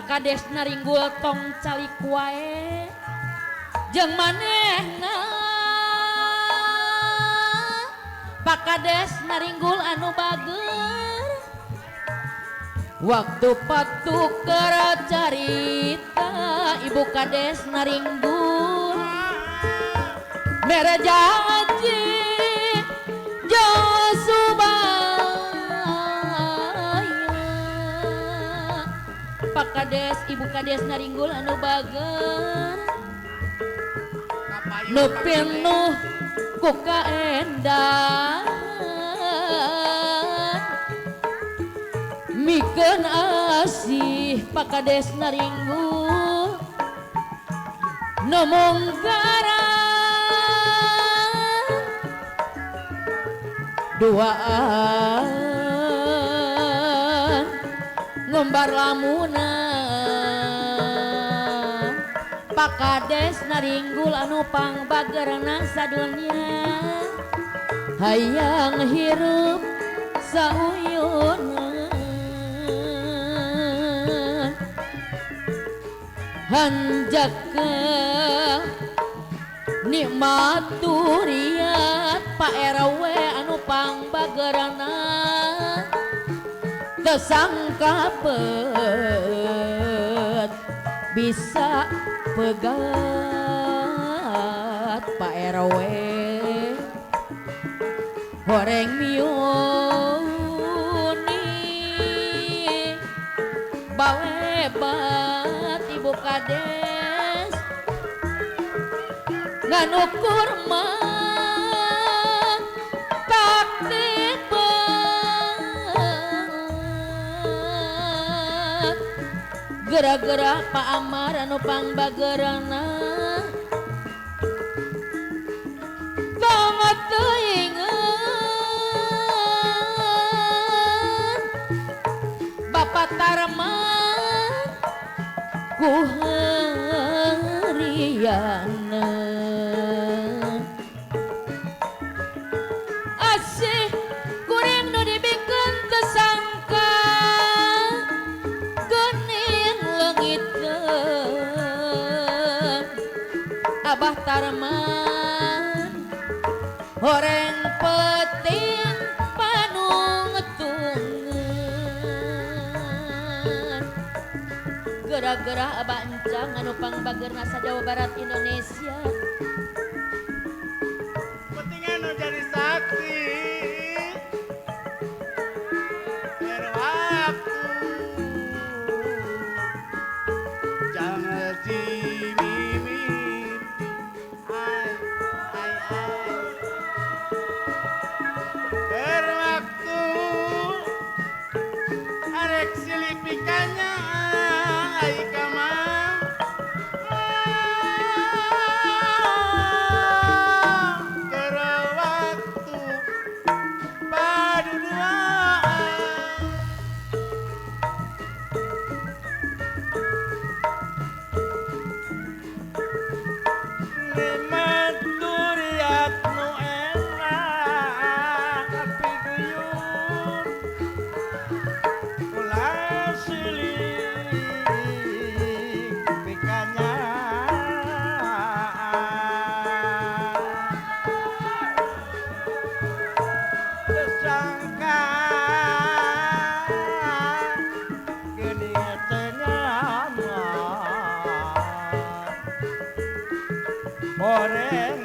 Pakades naringgul tong calik wae jeung manehna Pakades naringgul anu bager waktu patuker carita ibu kades naringgul mere janji Pak Kades, Ibu Kades naringgul anu bager nu pinuh ku kaendah mikeun asih Pak Kades naringgul nu munggara duaan ngombar lamunan Pak Kades naringgul anu pangbageurna sadunya hayang hirup sauyunan hanjakeun nikmat turiat Pak RW anu pangbageurna teu sangka bisa pegat Pak RW horeng miuni bawebat Ibu Kades nganu kurma taktik gerak-gerak Pak Amar anu pangbageurna banget teuingeun Bapak Tarman ku hariana asih kuring nu dibikeun teu sangka Abah Tarman horeng peting panungtungan gerak-gerak Abah Encang anu pangbageurna sa Jawa Barat Indonesia pentingan nu jadi saksi berwaktu jangan berwaktu arek silipikannya ai kamang berwaktu paduduaan nikmat duriat nu enak tapi guyur ulah silik pikanya tersangka geni tenyaman horeng